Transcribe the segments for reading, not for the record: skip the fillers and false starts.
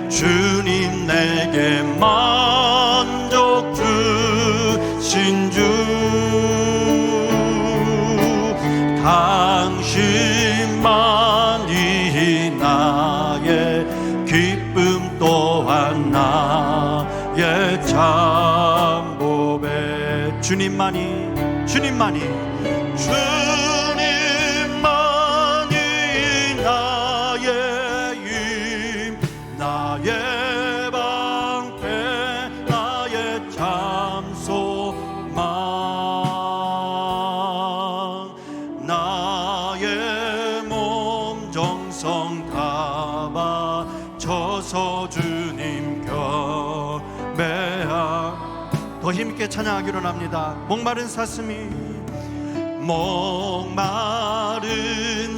주님 내게 만족 주신 주 당신만이 나의 기쁨 또한 나의 참보배 주님만이 나의 힘 나의 방패 나의 참소망 나의 몸 정성 다 바쳐서 주님 경배하. 더 힘있게 찬양하기로 합니다. 목마른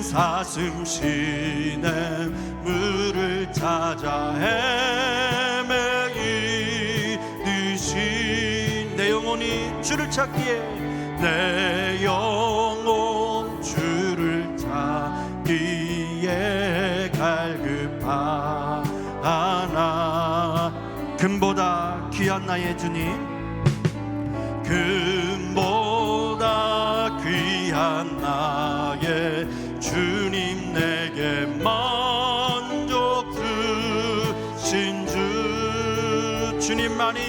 사슴 시내 물을 찾아 헤매이듯이 내 영혼이 주를 찾기에 내 영혼 주를 찾기에 갈급하나 금보다 귀한 나의 주님 금보다 귀한 나의 주님 내게 만족 주신 주 주님만이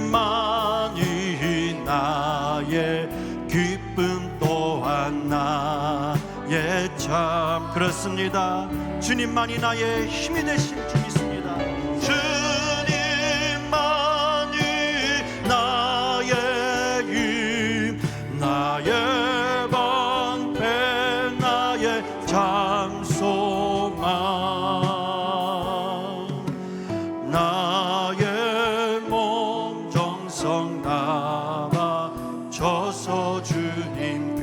당신만이 나의 기쁨 또한 나의 참. 그렇습니다. 주님만이 나의 힘이 되실 줄 믿습니다. 나의 방패 나의 참소망 나의 몸 정성 다 바쳐서 주님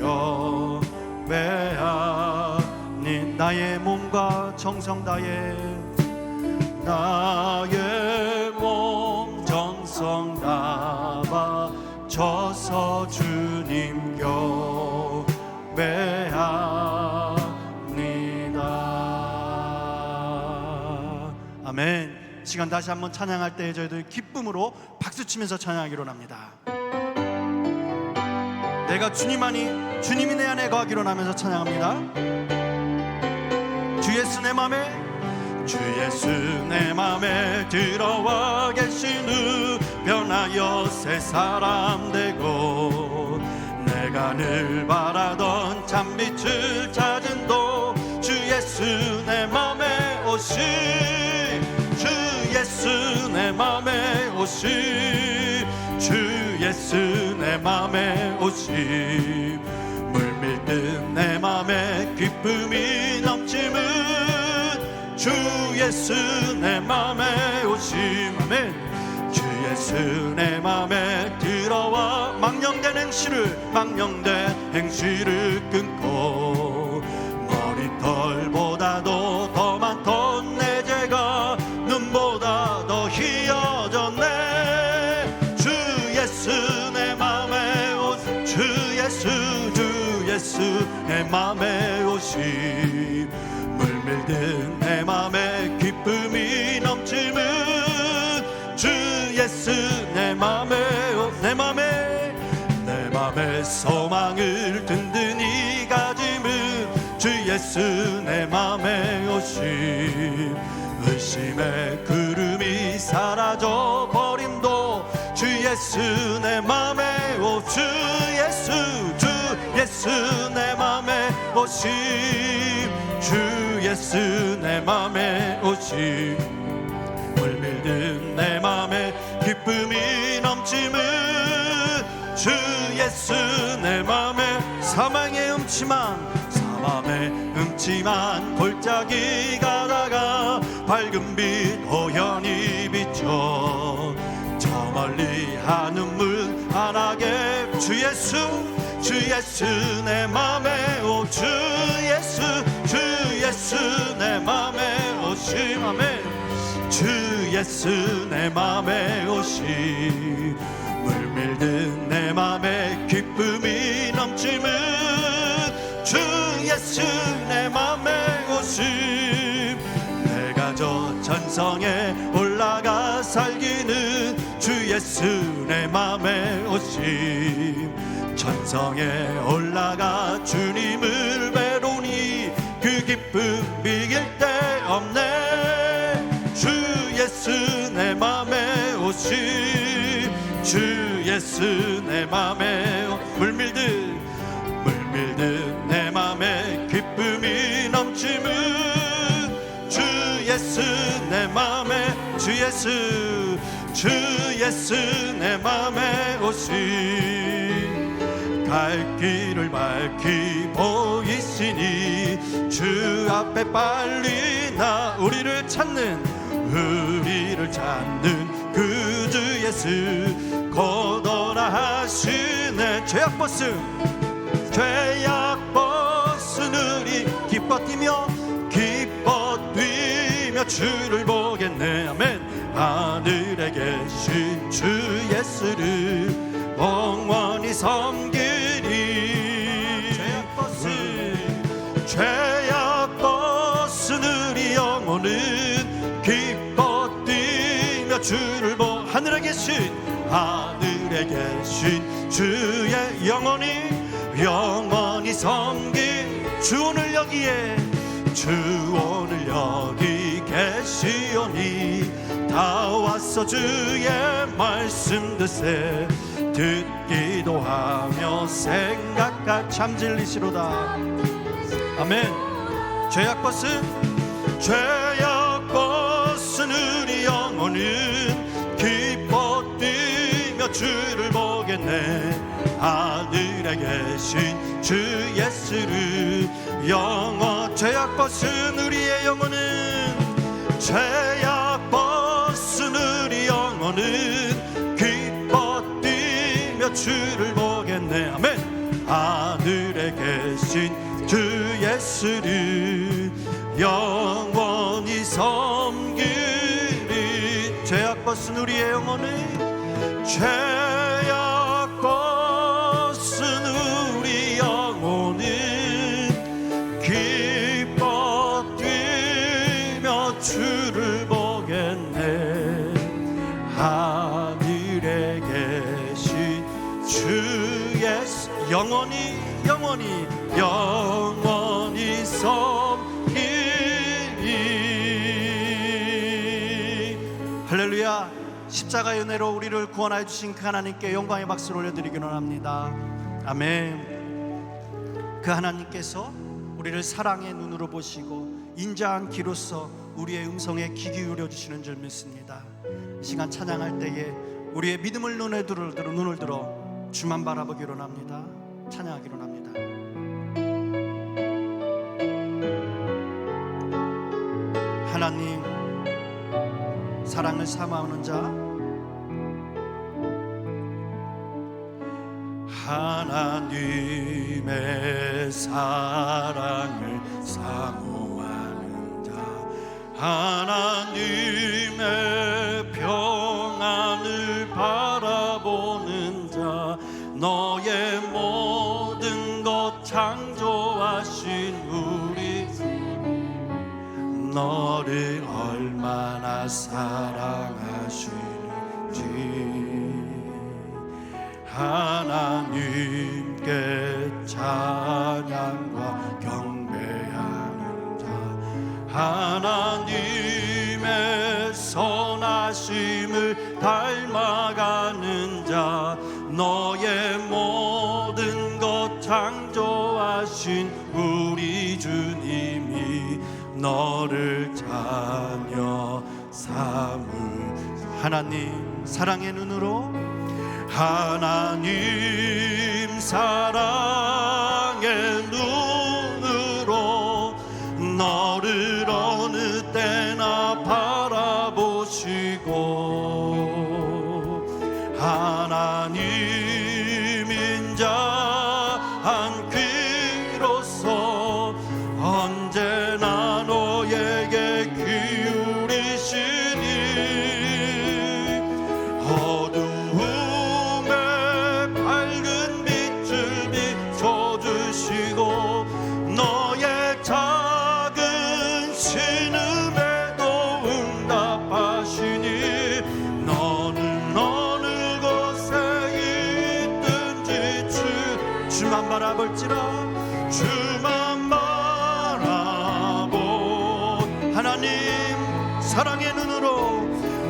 경배하니 나의 몸과 정성 다해 나의 몸 정성 다 바쳐서 주님 경배합니다. 아멘. 시간 다시 한번 찬양할 때 저희들 기쁨으로 박수치면서 찬양하기로 합니다. 내가 주님이 내 안에 거하기로 하면서 찬양합니다. 주 예수 내 맘에 들어와 계신 후 변하여 새 사람 되고 내가 늘 바라던 참빛을 찾은 도 주 예수 내 맘에 오시 주 예수 내 맘에 오시 주 예수 내 맘에 오시 물밀듯 내 맘에 기쁨이 넘치는 주 예수 내 맘에 오심. 아멘. 주 예수 내 맘에 들어와 망령된 행실을 끊고 머리털보다도 더 많던 내 죄가 눈보다 더 희어졌네. 주 예수 내 맘에 오시 주 예수 내 맘에 오시 물밀듯 내 맘에 기쁨이 넘치는 주 예수 내 맘에 소망을 든든히 가짐은 주 예수 내 맘에 오심 의심의 구름이 사라져 버림도 주 예수 내 맘에 오 주 예수 내 맘에 오심 주 예수 내 맘에 오심 물밀듯 내 맘에 기쁨이 넘치는 주 예수 내 맘에 사망의 음침한 골짜기 가다가 밝은 빛 호연히 비춰 저 멀리 한눈물 안하게 주 예수 내 맘에 오 주 예수 내 맘에 오심. 아멘. 주 예수 내 맘에 오심 물밀듯 내 맘에 기쁨이 넘치는 주 예수 내 맘에 오심 천성에 올라가 살기는 주 예수 내 맘에 오심. 천성에 올라가 주님을 뵈로니 그 기쁨 비길 데 없네. 주 예수 내 맘에 오심. 주 예수 내 맘에 물밀듯 내 맘에 기쁨이 넘치는 주 예수 내 맘에 주 예수 내 맘에 오심. 갈 길을 밝히 보이시니 주 앞에 빨리 나 우리를 찾는 그 주 예수 거더라 하시네. 죄악 벗으느니 기뻐 뛰며 주를 보겠네. 아멘. 하늘에 계신 주 예수를 영원히 섬기리. 죄악 벗으느니 영혼은 기뻐 뛰며 주를 하늘에 계신 주의 영원히 섬긴 주 오늘 여기 계시오니 다 왔어 주의 말씀 듣기도 하며 생각할 참 진리시로다. 아멘. 죄악 벗으느니 영혼은 기뻐 뛰며 주를 보겠네. 하늘에 계신 주 예수를 죄악 벗은 우리의 영혼은 기뻐 뛰며 주를 보겠네. 아멘. 하늘에 계신 주 예수를 영원히 섬기리. 죄악 벗은 우리의 영혼은 죄악 벗은 우리 영혼은 기뻐 뛰며 주를 보겠네. 하늘에 계신 주 예수 영원히 섬기리. 할렐루야. 십자가의 은혜로 우리를 구원하여 주신 그 하나님께 영광의 박수를 올려드리기 원합니다. 아멘. 그 하나님께서 우리를 사랑의 눈으로 보시고 인자한 귀로서 우리의 음성에 귀 기울여 주시는 줄 믿습니다. 이 시간 찬양할 때에 우리의 믿음을 눈을 들어 주만 바라보기로 합니다. 찬양하기로 합니다. 하나님 사랑을 사모하는 자, 하나님의 사랑을 사모하는 자, 하나님의 평안을 바라보는 자, 너의 모든 것 창조하신 우리 주님, 너를 얼마나 사랑하시는지 하나님께 찬양과 경배하는 자, 하나님의 선하심을 닮아가는 자, 너의 모든 것 창조하신 우리 주님이 너를 자녀 삼을 하나님 사랑의 눈으로, 하나님 사랑의 눈으로 너를 어느 때나 바라보시고 하나님 인자한 귀로서 언제나 너에게 기울이시니 어두움에 밝은 빛을 주만 바라볼지라 주만 바라본 하나님 사랑의 눈으로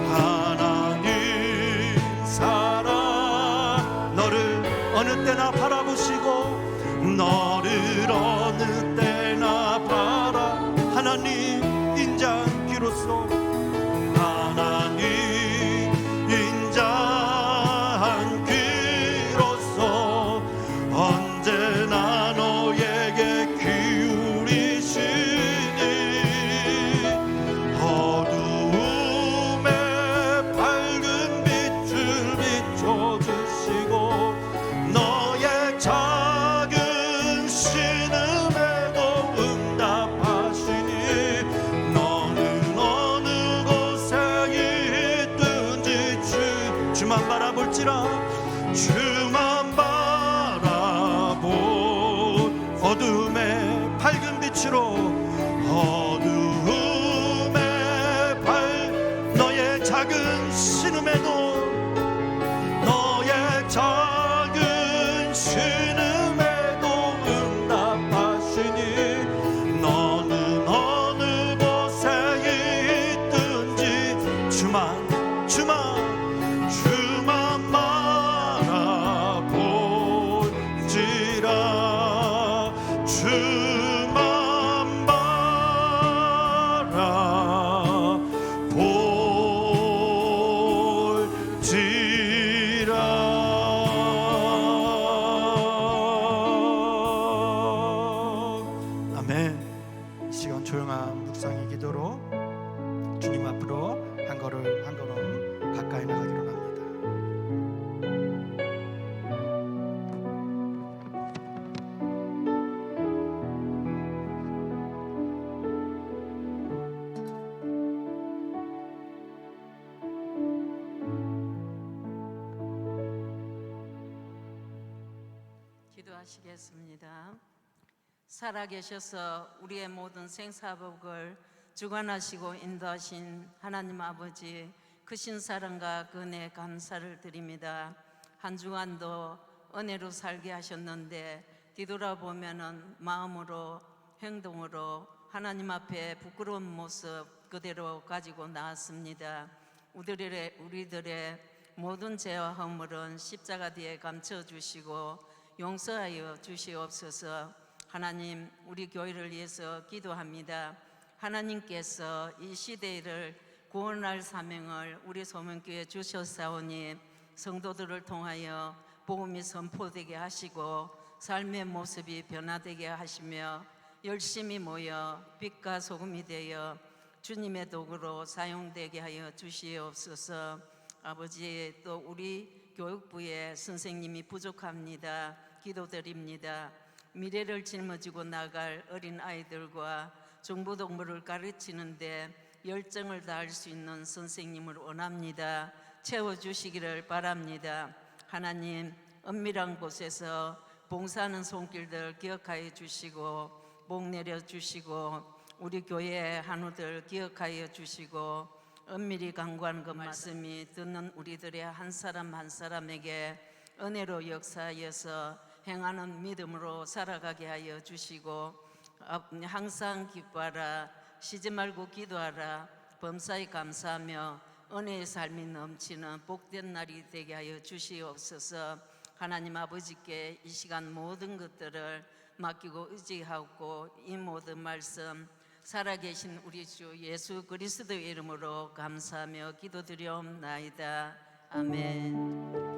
하나님 사랑 너를 어느 때나 바라보시고 너를 어느 때나 하나님 인자하기로써 하나님 인자하기로써 언제나 너에게 기울이시니 어두움에 밝은 빛을 비춰주시고 너의 작은 신음에도 응답하시니 너는 어느 곳에 있든지 주만 바라볼지라 주만 바라본 어둠의 밝은 빛으로 어둠의 너의 작은 신음에도 너의 작은 신음에도 응답하시니 너는 어느 곳에 있든지 주만 바라볼지라 주만 바라볼지라. 아멘. 이 시간 조용한 묵상의 기도로 주님 앞으로 한 걸음 가까이 나가기로 합니다. 기도하시겠습니다. 살아계셔서 우리의 모든 생사복을 주관하시고 인도하신 하나님 아버지 크신 사랑과 그 은혜에 감사를 드립니다. 한 주간도 은혜로 살게 하셨는데 뒤돌아보면은 마음으로 행동으로 하나님 앞에 부끄러운 모습 그대로 가지고 나왔습니다. 우리들의 모든 죄와 허물은 십자가 뒤에 감춰주시고 용서하여 주시옵소서. 하나님, 우리 교회를 위해서 기도합니다. 하나님께서 이 시대를 구원할 사명을 우리 소명교회에 주셨사오니 성도들을 통하여 복음이 선포되게 하시고 삶의 모습이 변화되게 하시며 열심히 모여 빛과 소금이 되어 주님의 도구로 사용되게 하여 주시옵소서. 아버지, 또 우리 교육부의 선생님이 부족합니다. 기도드립니다. 미래를 짊어지고 나갈 어린 아이들과 중부동물을 가르치는데 열정을 다할 수 있는 선생님을 원합니다. 채워주시기를 바랍니다. 하나님, 은밀한 곳에서 봉사하는 손길들 기억하여 주시고 복 내려주시고 우리 교회의 한우들 기억하여 주시고 은밀히 간구하는 그 말씀이 듣는 우리들의 한 사람 한 사람에게 은혜로 역사하여서 행하는 믿음으로 살아가게 하여 주시고 항상 기뻐하라, 쉬지 말고 기도하라, 범사에 감사하며 은혜의 삶이 넘치는 복된 날이 되게 하여 주시옵소서. 하나님 아버지께 이 시간 모든 것들을 맡기고 의지하고 이 모든 말씀 살아계신 우리 주 예수 그리스도의 이름으로 감사하며 기도드리옵나이다. 아멘.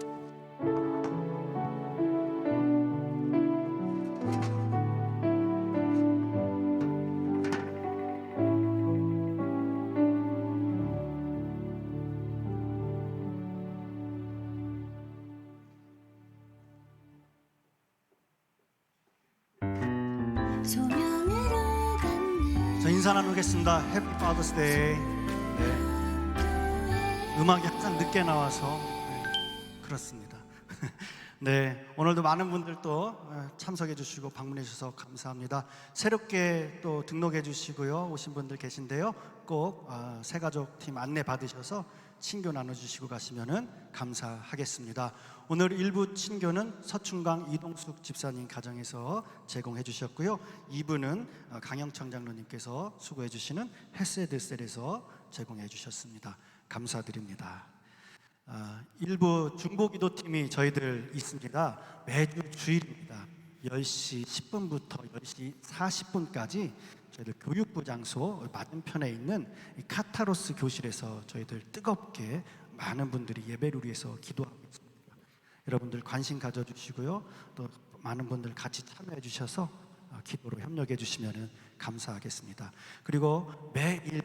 저 인사 나누겠습니다. Happy Father's Day. 음악이 항상 늦게 나와서 그렇습니다. 네, 오늘도 많은 분들 또 참석해 주시고 방문해 주셔서 감사합니다. 새롭게 또 등록해 주시고요 오신 분들 계신데요, 꼭 새가족 팀 안내 받으셔서 친교 나눠주시고 가시면은 감사하겠습니다. 오늘 일부 친교는 서충강 이동숙 집사님 가정에서 제공해 주셨고요. 2부는 강영청 장로님께서 수고해 주시는 헤세드셀에서 제공해 주셨습니다. 감사드립니다. 일부 중보기도팀이 저희들 있습니다. 매주 주일입니다. 10시 10분부터 10시 40분까지 저희들 교육부 장소 맞은편에 있는 이 카타로스 교실에서 저희들 뜨겁게 많은 분들이 예배를 위해서 기도하고 있습니다. 여러분들 관심 가져주시고요. 또 많은 분들 같이 참여해 주셔서 기도로 협력해 주시면 감사하겠습니다. 그리고 매일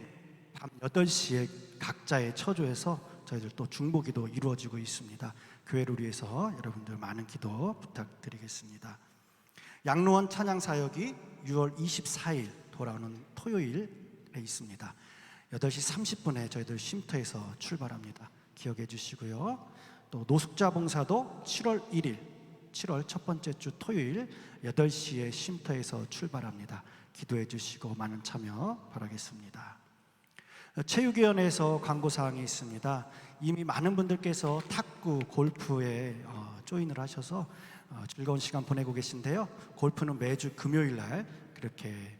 밤 8시에 각자의 처조에서 저희들 또 중보기도 이루어지고 있습니다. 교회를 위해서 여러분들 많은 기도 부탁드리겠습니다. 양로원 찬양사역이 6월 24일 돌아오는 토요일에 있습니다. 8시 30분에 저희들 쉼터에서 출발합니다. 기억해 주시고요. 또 노숙자 봉사도 7월 1일 7월 첫 번째 주 토요일 8시에 쉼터에서 출발합니다. 기도해 주시고 많은 참여 바라겠습니다. 체육위원회에서 광고사항이 있습니다. 이미 많은 분들께서 탁구, 골프에 조인을 하셔서 즐거운 시간 보내고 계신데요. 골프는 매주 금요일 날 그렇게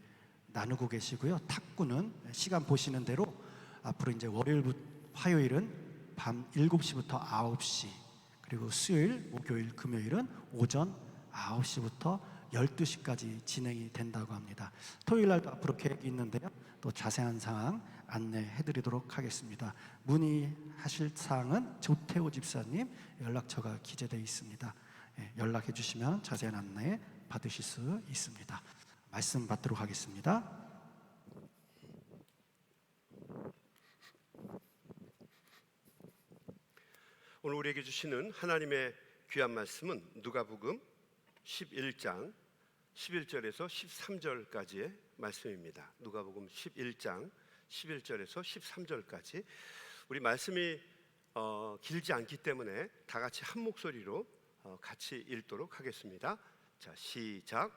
나누고 계시고요. 탁구는 시간 보시는 대로 앞으로 이제 월요일부터 화요일은 밤 7시부터 9시, 그리고 수요일, 목요일, 금요일은 오전 9시부터 12시까지 진행이 된다고 합니다. 토요일 날도 앞으로 계획이 있는데요. 또 자세한 사항 안내해 드리도록 하겠습니다. 문의하실 사항은 조태호 집사님 연락처가 기재되어 있습니다. 연락해 주시면 자세한 안내 받으실 수 있습니다. 말씀 받도록 하겠습니다. 오늘 우리에게 주시는 하나님의 귀한 말씀은 누가복음 11장 11절에서 13절까지의 말씀입니다. 누가복음 11장 11절에서 13절까지. 우리 말씀이 길지 않기 때문에 다 같이 한 목소리로 같이 읽도록 하겠습니다. 자, 시작.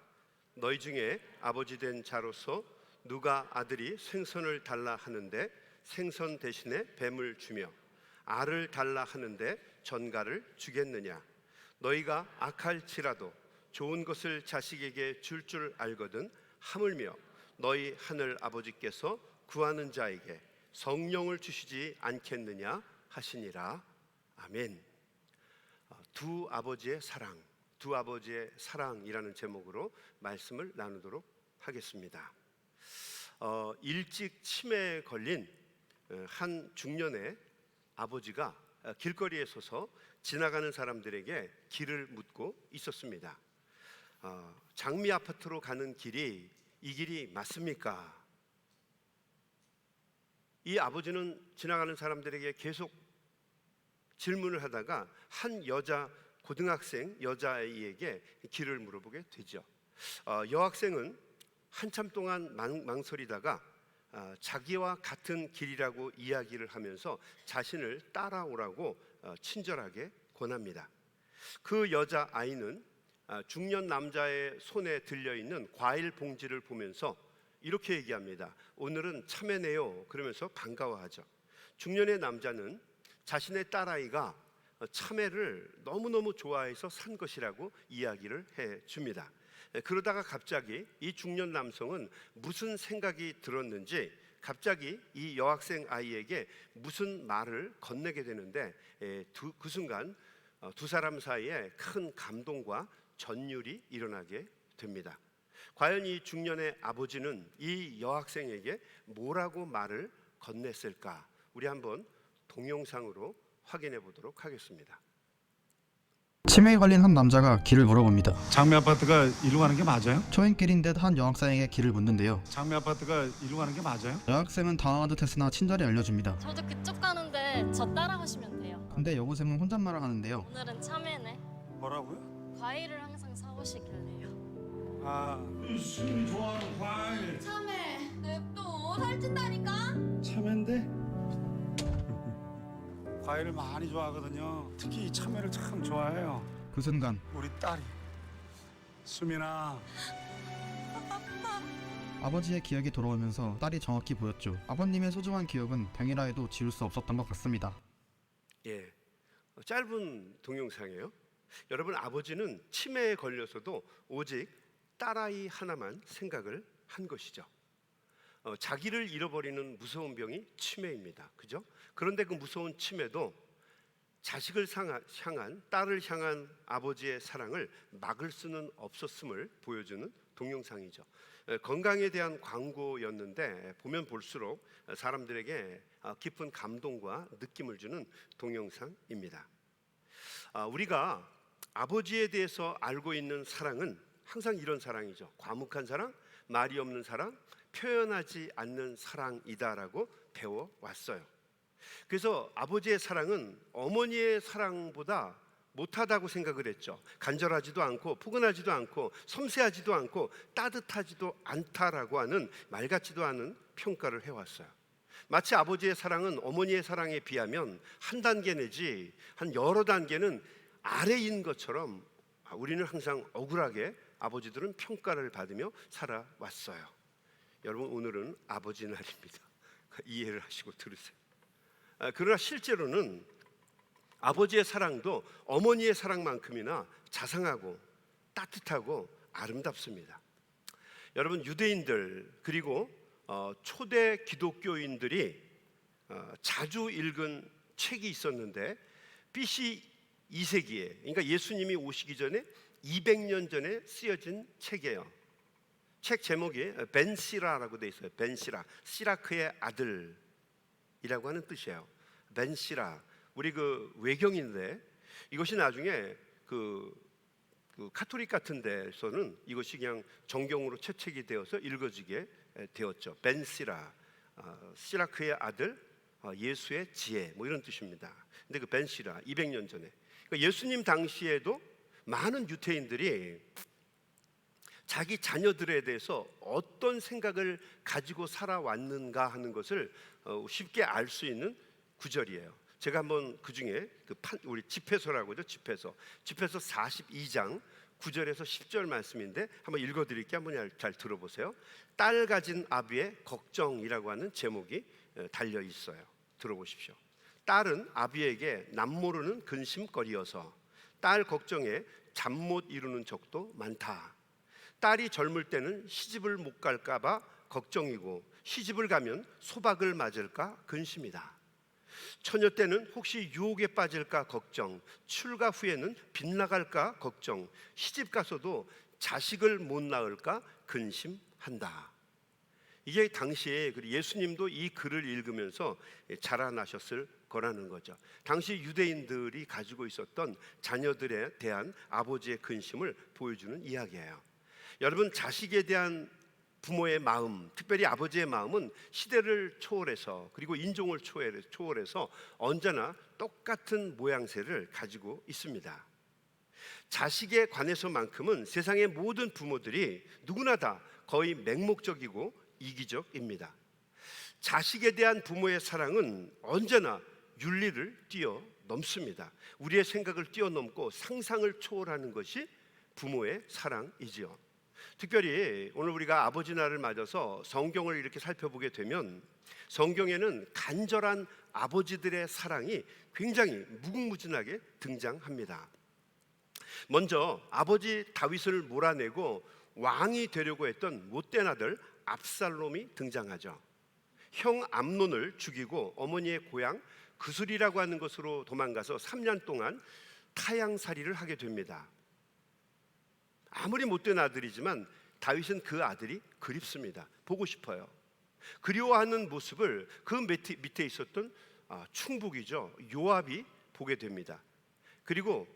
너희 중에 아버지 된 자로서 누가 아들이 생선을 달라 하는데 생선 대신에 뱀을 주며 알을 달라 하는데 전갈을 주겠느냐? 너희가 악할지라도 좋은 것을 자식에게 줄 알거든 하물며 너희 하늘 아버지께서 구하는 자에게 성령을 주시지 않겠느냐 하시니라. 아멘. 두 아버지의 사랑이라는 제목으로 말씀을 나누도록 하겠습니다. 일찍 치매에 걸린 한 중년의 아버지가 길거리에 서서 지나가는 사람들에게 길을 묻고 있었습니다. 장미 아파트로 가는 길이 이 길이 맞습니까? 이 아버지는 지나가는 사람들에게 계속 질문을 하다가 한 고등학생 여자아이에게 길을 물어보게 되죠. 여학생은 한참 동안 망설이다가 자기와 같은 길이라고 이야기를 하면서 자신을 따라오라고 친절하게 권합니다. 그 여자아이는 중년 남자의 손에 들려있는 과일 봉지를 보면서 이렇게 얘기합니다. 오늘은 참외네요. 그러면서 반가워하죠. 중년의 남자는 자신의 딸아이가 참외를 너무너무 좋아해서 산 것이라고 이야기를 해줍니다. 그러다가 갑자기 이 중년 남성은 무슨 생각이 들었는지 갑자기 이 여학생 아이에게 무슨 말을 건네게 되는데 그 순간 두 사람 사이에 큰 감동과 전율이 일어나게 됩니다. 과연 이 중년의 아버지는 이 여학생에게 뭐라고 말을 건넸을까? 우리 한번 동영상으로 확인해 보도록 하겠습니다. 치매에 걸린 한 남자가 길을 물어봅니다. 장미 아파트가 이리로 가는 게 맞아요? 초행길인 듯 한 여학생에게 길을 묻는데요. 장미 아파트가 이리로 가는 게 맞아요? 여학생은 당황한 듯 했으나 친절히 알려줍니다. 저도 그쪽 가는데 저 따라가시면 돼요. 근데 여고생은 혼잣말을 하는데요. 오늘은 참외네. 뭐라고요? 과일을 항상 사오시길래요. 수미 좋아하는 과일 참외 냅둬 살찐다니까. 참외인데 과일을 많이 좋아하거든요. 특히 이 참외를 참 좋아해요. 그 순간 우리 딸이 수민아. 아버지의 기억이 돌아오면서 딸이 정확히 보였죠. 아버님의 소중한 기억은 병이라 해도 지울 수 없었던 것 같습니다. 예, 짧은 동영상이에요. 여러분, 아버지는 치매에 걸려서도 오직 딸아이 하나만 생각을 한 것이죠. 자기를 잃어버리는 무서운 병이 치매입니다. 그죠? 그런데 그 무서운 치매도 자식을 향한, 딸을 향한 아버지의 사랑을 막을 수는 없었음을 보여주는 동영상이죠. 건강에 대한 광고였는데 보면 볼수록 사람들에게 깊은 감동과 느낌을 주는 동영상입니다. 우리가 아버지에 대해서 알고 있는 사랑은 항상 이런 사랑이죠. 과묵한 사랑, 말이 없는 사랑, 표현하지 않는 사랑이다라고 배워왔어요. 그래서 아버지의 사랑은 어머니의 사랑보다 못하다고 생각을 했죠. 간절하지도 않고 포근하지도 않고 섬세하지도 않고 따뜻하지도 않다라고 하는 말 같지도 않은 평가를 해왔어요. 마치 아버지의 사랑은 어머니의 사랑에 비하면 한 단계 내지 한 여러 단계는 아래인 것처럼 우리는 항상 억울하게 아버지들은 평가를 받으며 살아왔어요. 여러분, 오늘은 아버지 날입니다. 이해를 하시고 들으세요. 그러나 실제로는 아버지의 사랑도 어머니의 사랑만큼이나 자상하고 따뜻하고 아름답습니다. 여러분, 유대인들 그리고 초대 기독교인들이 자주 읽은 책이 있었는데 BC 2세기에, 그러니까 예수님이 오시기 전에 200년 전에 쓰여진 책이에요. 책 제목이 벤시라라고 돼 있어요. 벤시라, 시라크의 아들이라고 하는 뜻이에요. 벤시라, 우리 그 외경인데 이것이 나중에 그 카톨릭 같은 데서는 이것이 그냥 정경으로 채책이 되어서 읽어지게 되었죠. 벤시라, 시라크의 아들, 예수의 지혜, 뭐 이런 뜻입니다. 근데 그 벤시라 200년 전에, 그러니까 예수님 당시에도 많은 유대인들이 자기 자녀들에 대해서 어떤 생각을 가지고 살아왔는가 하는 것을 쉽게 알 수 있는 구절이에요. 제가 한번 그 중에 우리 집회서라고 하죠. 집회서 42장 9절에서 10절 말씀인데 한번 읽어드릴게요. 한번 잘 들어보세요. 딸 가진 아비의 걱정이라고 하는 제목이 달려 있어요. 들어보십시오. 딸은 아비에게 남모르는 근심거리여서 딸 걱정에 잠 못 이루는 적도 많다. 딸이 젊을 때는 시집을 못 갈까 봐 걱정이고 시집을 가면 소박을 맞을까 근심이다. 처녀 때는 혹시 유혹에 빠질까 걱정, 출가 후에는 빗나갈까 걱정, 시집 가서도 자식을 못 낳을까 근심한다. 이게 당시에 예수님도 이 글을 읽으면서 자라나셨을 거라는 거죠. 당시 유대인들이 가지고 있었던 자녀들에 대한 아버지의 근심을 보여주는 이야기예요. 여러분, 자식에 대한 부모의 마음, 특별히 아버지의 마음은 시대를 초월해서 그리고 인종을 초월해서 언제나 똑같은 모양새를 가지고 있습니다. 자식에 관해서만큼은 세상의 모든 부모들이 누구나 다 거의 맹목적이고 이기적입니다. 자식에 대한 부모의 사랑은 언제나 윤리를 뛰어넘습니다. 우리의 생각을 뛰어넘고 상상을 초월하는 것이 부모의 사랑이지요. 특별히 오늘 우리가 아버지 날을 맞아서 성경을 이렇게 살펴보게 되면 성경에는 간절한 아버지들의 사랑이 굉장히 무궁무진하게 등장합니다. 먼저 아버지 다윗을 몰아내고 왕이 되려고 했던 못된 아들 압살롬이 등장하죠. 형 암논을 죽이고 어머니의 고향 그술이라고 하는 곳으로 도망가서 3년 동안 타향살이를 하게 됩니다. 아무리 못된 아들이지만 다윗은 그 아들이 그립습니다. 보고 싶어요. 그리워하는 모습을 그 밑에 있었던 충북이죠, 요압이 보게 됩니다. 그리고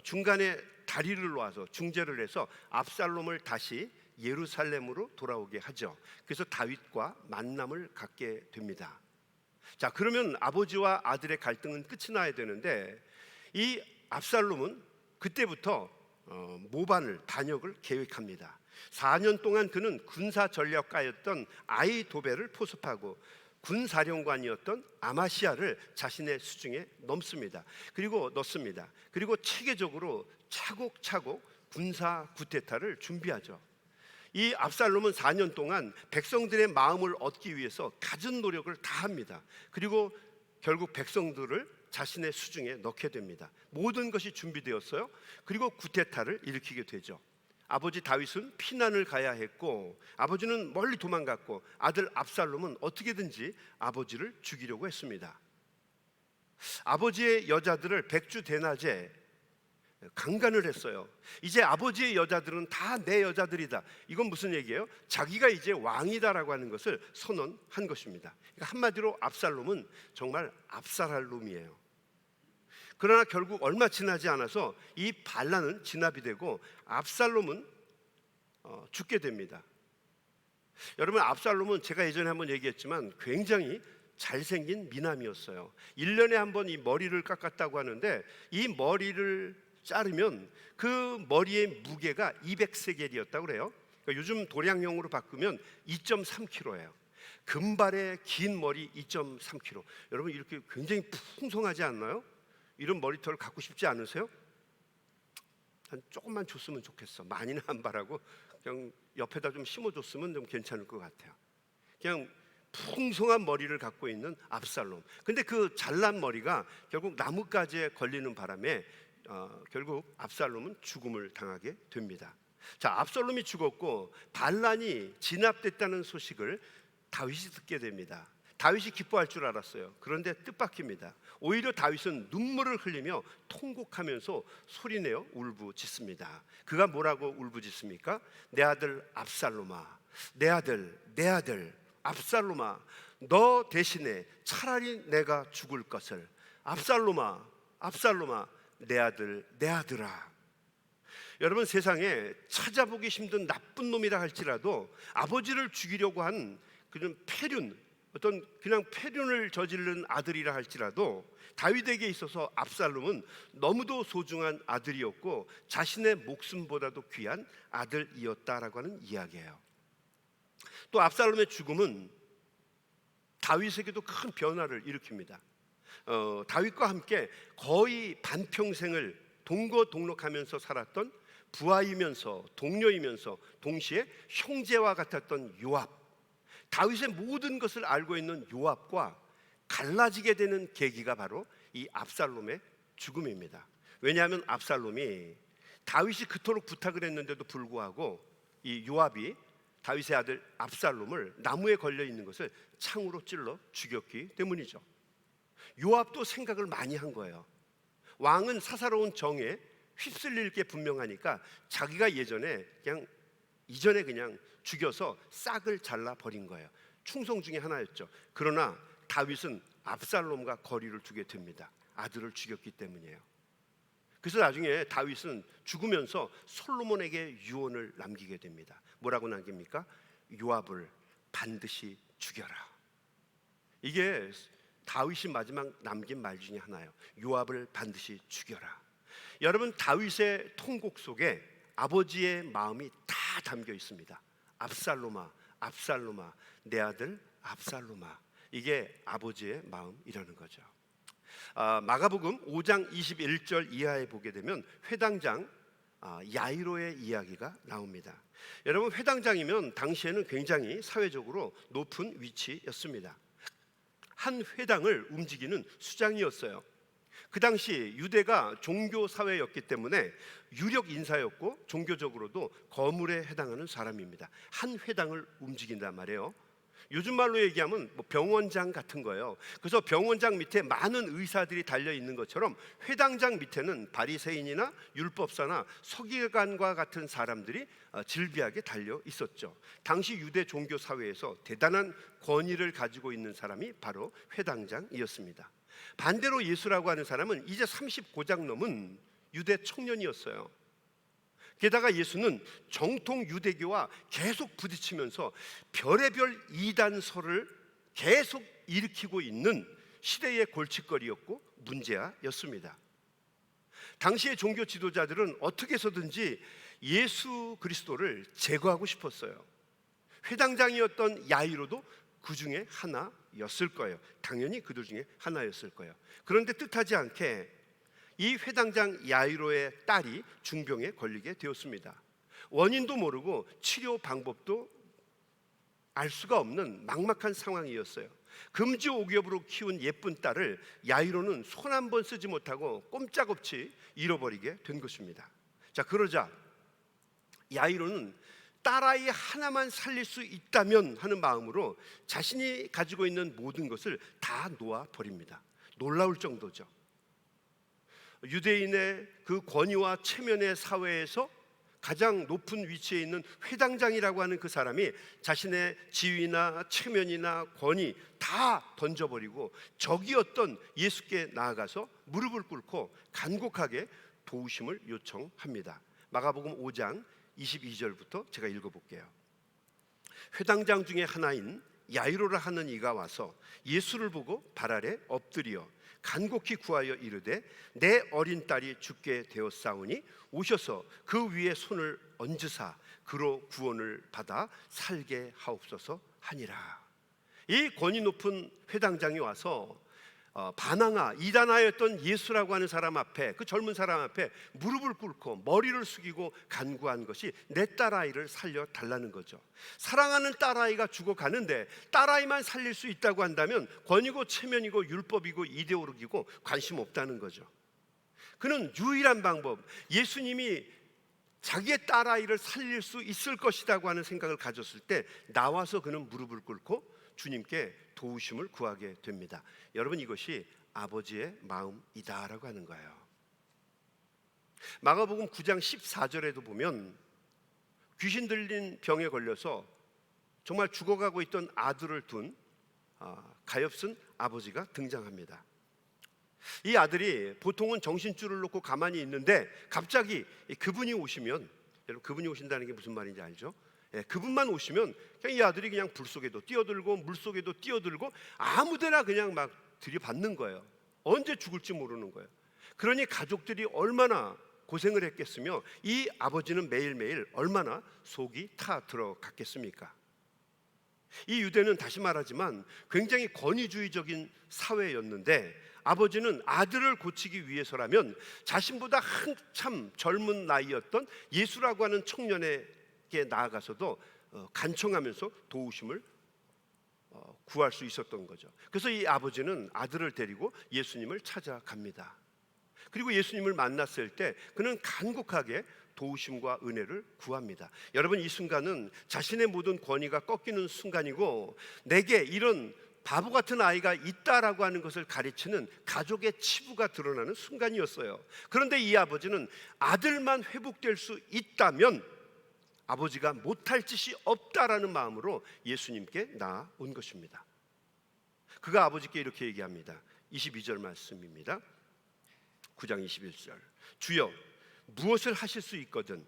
중간에 다리를 놓아서 중재를 해서 압살롬을 다시 예루살렘으로 돌아오게 하죠. 그래서 다윗과 만남을 갖게 됩니다. 자, 그러면 아버지와 아들의 갈등은 끝이 나야 되는데 이 압살롬은 그때부터 모반을, 반역을 계획합니다. 4년 동안 그는 군사 전략가였던 아히도벨을 포섭하고 군사령관이었던 아마시아를 자신의 수중에 넣습니다. 그리고 체계적으로 차곡차곡 군사 쿠데타를 준비하죠. 이 압살롬은 4년 동안 백성들의 마음을 얻기 위해서 갖은 노력을 다합니다. 그리고 결국 백성들을 자신의 수중에 넣게 됩니다. 모든 것이 준비되었어요. 그리고 구테타를 일으키게 되죠. 아버지 다윗은 피난을 가야 했고 아버지는 멀리 도망갔고 아들 압살롬은 어떻게든지 아버지를 죽이려고 했습니다. 아버지의 여자들을 백주대낮에 강간을 했어요. 이제 아버지의 여자들은 다 내 여자들이다. 이건 무슨 얘기예요? 자기가 이제 왕이다라고 하는 것을 선언한 것입니다. 그러니까 한마디로 압살롬은 정말 압살할 놈이에요. 그러나 결국 얼마 지나지 않아서 이 반란은 진압이 되고 압살롬은 죽게 됩니다. 여러분, 압살롬은 제가 예전에 한번 얘기했지만 굉장히 잘생긴 미남이었어요. 1년에 한 번 이 머리를 깎았다고 하는데 이 머리를 자르면 그 머리의 무게가 200세겔이었다고 그래요. 그러니까 요즘 도량형으로 바꾸면 2.3kg예요. 금발의 긴 머리 2.3kg. 여러분, 이렇게 굉장히 풍성하지 않나요? 이런 머리털 갖고 싶지 않으세요? 한 조금만 줬으면 좋겠어. 많이는 안 바라고 그냥 옆에다 좀 심어줬으면 좀 괜찮을 것 같아요. 그냥 풍성한 머리를 갖고 있는 압살롬. 근데 그 잘난 머리가 결국 나뭇가지에 걸리는 바람에 결국 압살롬은 죽음을 당하게 됩니다. 자, 압살롬이 죽었고 반란이 진압됐다는 소식을 다윗이 듣게 됩니다. 다윗이 기뻐할 줄 알았어요. 그런데 뜻밖입니다. 오히려 다윗은 눈물을 흘리며 통곡하면서 소리내어 울부짖습니다. 그가 뭐라고 울부짖습니까? 내 아들 압살롬아, 내 아들 압살롬아, 너 대신에 차라리 내가 죽을 것을. 압살롬아, 내 아들아. 여러분, 세상에 찾아보기 힘든 나쁜 놈이라 할지라도 아버지를 죽이려고 한 그런 그냥 패륜을 저지른 아들이라 할지라도 다윗에게 있어서 압살롬은 너무도 소중한 아들이었고 자신의 목숨보다도 귀한 아들이었다라고 하는 이야기예요. 또 압살롬의 죽음은 다윗에게도 큰 변화를 일으킵니다. 다윗과 함께 거의 반평생을 동거동록하면서 살았던 부하이면서 동료이면서 동시에 형제와 같았던 요압, 다윗의 모든 것을 알고 있는 요압과 갈라지게 되는 계기가 바로 이 압살롬의 죽음입니다. 왜냐하면 압살롬이 다윗이 그토록 부탁을 했는데도 불구하고 이 요압이 다윗의 아들 압살롬을 나무에 걸려 있는 것을 창으로 찔러 죽였기 때문이죠. 요압도 생각을 많이 한 거예요. 왕은 사사로운 정에 휩쓸릴 게 분명하니까 자기가 이전에 그냥 죽여서 싹을 잘라 버린 거예요. 충성 중에 하나였죠. 그러나 다윗은 압살롬과 거리를 두게 됩니다. 아들을 죽였기 때문이에요. 그래서 나중에 다윗은 죽으면서 솔로몬에게 유언을 남기게 됩니다. 뭐라고 남깁니까? 요압을 반드시 죽여라. 이게 다윗이 마지막 남긴 말 중에 하나예요. 요압을 반드시 죽여라. 여러분, 다윗의 통곡 속에 아버지의 마음이 다 담겨 있습니다. 압살롬아, 내 아들 압살롬아. 이게 아버지의 마음이라는 거죠. 마가복음 5장 21절 이하에 보게 되면 회당장 야이로의 이야기가 나옵니다. 여러분, 회당장이면 당시에는 굉장히 사회적으로 높은 위치였습니다. 한 회당을 움직이는 수장이었어요. 그 당시 유대가 종교 사회였기 때문에 유력 인사였고 종교적으로도 거물에 해당하는 사람입니다. 한 회당을 움직인단 말이에요. 요즘 말로 얘기하면 병원장 같은 거예요. 그래서 병원장 밑에 많은 의사들이 달려 있는 것처럼 회당장 밑에는 바리새인이나 율법사나 서기관과 같은 사람들이 질비하게 달려 있었죠. 당시 유대 종교 사회에서 대단한 권위를 가지고 있는 사람이 바로 회당장이었습니다. 반대로 예수라고 하는 사람은 이제 30고작 넘은 유대 청년이었어요. 게다가 예수는 정통 유대교와 계속 부딪히면서 별의별 이단설을 계속 일으키고 있는 시대의 골칫거리였고 문제아였습니다. 당시의 종교 지도자들은 어떻게 해서든지 예수 그리스도를 제거하고 싶었어요. 회당장이었던 야이로도 그 중에 하나였을 거예요. 당연히 그들 중에 하나였을 거예요. 그런데 뜻하지 않게 이 회당장 야이로의 딸이 중병에 걸리게 되었습니다. 원인도 모르고 치료 방법도 알 수가 없는 막막한 상황이었어요. 금지옥엽으로 키운 예쁜 딸을 야이로는 손 한 번 쓰지 못하고 꼼짝없이 잃어버리게 된 것입니다. 자, 그러자 야이로는 딸아이 하나만 살릴 수 있다면 하는 마음으로 자신이 가지고 있는 모든 것을 다 놓아 버립니다. 놀라울 정도죠. 유대인의 그 권위와 체면의 사회에서 가장 높은 위치에 있는 회당장이라고 하는 그 사람이 자신의 지위나 체면이나 권위 다 던져버리고 적이었던 예수께 나아가서 무릎을 꿇고 간곡하게 도우심을 요청합니다. 마가복음 5장 22절부터 제가 읽어볼게요. 회당장 중에 하나인 야이로라 하는 이가 와서 예수를 보고 발 아래 엎드려 간곡히 구하여 이르되 내 어린 딸이 죽게 되었사오니 오셔서 그 위에 손을 얹으사 그로 구원을 받아 살게 하옵소서 하니라. 이 권위 높은 회당장이 와서 바나나 이단하였던 예수라고 하는 사람 앞에, 그 젊은 사람 앞에 무릎을 꿇고 머리를 숙이고 간구한 것이 내 딸아이를 살려달라는 거죠. 사랑하는 딸아이가 죽어가는데 딸아이만 살릴 수 있다고 한다면 권위고 체면이고 율법이고 이데올로기고 관심 없다는 거죠. 그는 유일한 방법, 예수님이 자기의 딸아이를 살릴 수 있을 것이라고 하는 생각을 가졌을 때 나와서 그는 무릎을 꿇고 주님께 도우심을 구하게 됩니다. 여러분, 이것이 아버지의 마음이다라고 하는 거예요. 마가복음 9장 14절에도 보면 귀신 들린 병에 걸려서 정말 죽어가고 있던 아들을 둔 가엾은 아버지가 등장합니다. 이 아들이 보통은 정신줄을 놓고 가만히 있는데 갑자기 그분이 오시면, 여러분 그분이 오신다는 게 무슨 말인지 알죠? 그분만 오시면 그냥 이 아들이 그냥 불 속에도 뛰어들고 물 속에도 뛰어들고 아무데나 그냥 막 들이받는 거예요. 언제 죽을지 모르는 거예요. 그러니 가족들이 얼마나 고생을 했겠으며 이 아버지는 매일매일 얼마나 속이 타 들어갔겠습니까? 이 유대는 다시 말하지만 굉장히 권위주의적인 사회였는데 아버지는 아들을 고치기 위해서라면 자신보다 한참 젊은 나이였던 예수라고 하는 청년에게 나아가서도 간청하면서 도우심을 구할 수 있었던 거죠. 그래서 이 아버지는 아들을 데리고 예수님을 찾아갑니다. 그리고 예수님을 만났을 때 그는 간곡하게 도우심과 은혜를 구합니다. 여러분, 이 순간은 자신의 모든 권위가 꺾이는 순간이고 내게 이런 바보 같은 아이가 있다라고 하는 것을 가르치는 가족의 치부가 드러나는 순간이었어요. 그런데 이 아버지는 아들만 회복될 수 있다면 아버지가 못할 짓이 없다라는 마음으로 예수님께 나아온 것입니다. 그가 아버지께 이렇게 얘기합니다. 22절 말씀입니다. 9장 21절. 주여, 무엇을 하실 수 있거든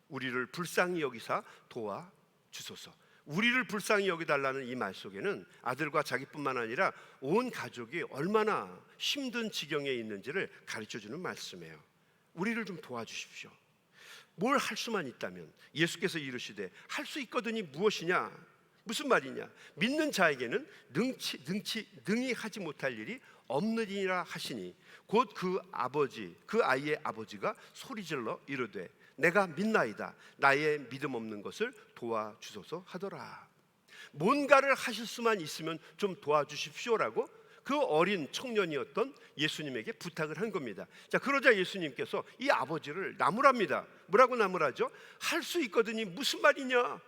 우리를 불쌍히 여기사 도와주소서. 우리를 불쌍히 여기달라는 이 말 속에는 아들과 자기뿐만 아니라 온 가족이 얼마나 힘든 지경에 있는지를 가르쳐주는 말씀이에요. 우리를 좀 도와주십시오. 뭘 할 수만 있다면 예수께서 이르시되 할 수 있거든이 무엇이냐? 무슨 말이냐? 믿는 자에게는 능히 하지 못할 일이 없느니라 하시니 곧 그 아버지, 그 아이의 아버지가 소리질러 이르되 내가 믿나이다. 나의 믿음 없는 것을 도와주소서 하더라. 뭔가를 하실 수만 있으면 좀 도와주십시오라고 그 어린 청년이었던 예수님에게 부탁을 한 겁니다. 자, 그러자 예수님께서 이 아버지를 나무랍니다. 뭐라고 나무라죠? 할 수 있거든이 무슨 말이냐?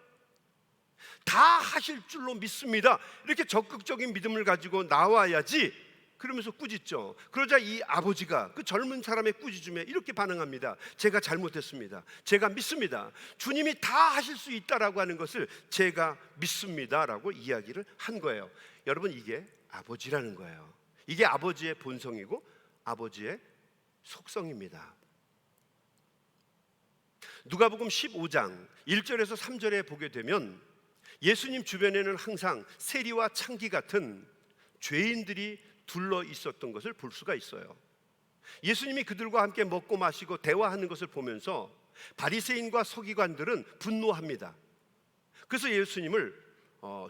다 하실 줄로 믿습니다. 이렇게 적극적인 믿음을 가지고 나와야지. 그러면서 꾸짖죠. 그러자 이 아버지가 그 젊은 사람의 꾸짖음에 이렇게 반응합니다. 제가 잘못했습니다. 제가 믿습니다. 주님이 다 하실 수 있다라고 하는 것을 제가 믿습니다라고 이야기를 한 거예요. 여러분, 이게 아버지라는 거예요. 이게 아버지의 본성이고 아버지의 속성입니다. 누가복음 15장 1절에서 3절에 보게 되면 예수님 주변에는 항상 세리와 창기 같은 죄인들이 둘러 있었던 것을 볼 수가 있어요. 예수님이 그들과 함께 먹고 마시고 대화하는 것을 보면서 바리새인과 서기관들은 분노합니다. 그래서 예수님을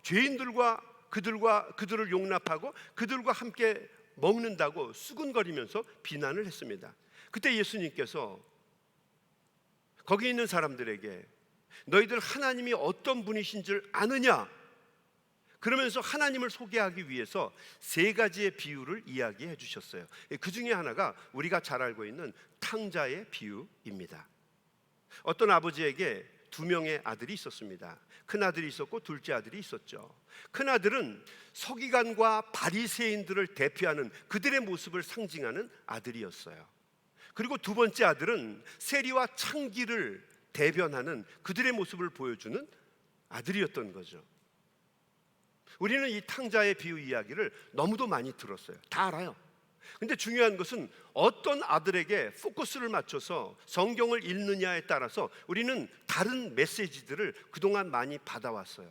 죄인들과 그들을 용납하고 그들과 함께 먹는다고 수군거리면서 비난을 했습니다. 그때 예수님께서 거기 있는 사람들에게 너희들 하나님이 어떤 분이신 줄 아느냐? 그러면서 하나님을 소개하기 위해서 세 가지의 비유를 이야기해 주셨어요. 그 중에 하나가 우리가 잘 알고 있는 탕자의 비유입니다. 어떤 아버지에게 두 명의 아들이 있었습니다. 큰 아들이 있었고 둘째 아들이 있었죠. 큰 아들은 서기관과 바리새인들을 대표하는 그들의 모습을 상징하는 아들이었어요. 그리고 두 번째 아들은 세리와 창기를 대변하는 그들의 모습을 보여주는 아들이었던 거죠. 우리는 이 탕자의 비유 이야기를 너무도 많이 들었어요. 다 알아요. 근데 중요한 것은 어떤 아들에게 포커스를 맞춰서 성경을 읽느냐에 따라서 우리는 다른 메시지들을 그동안 많이 받아왔어요.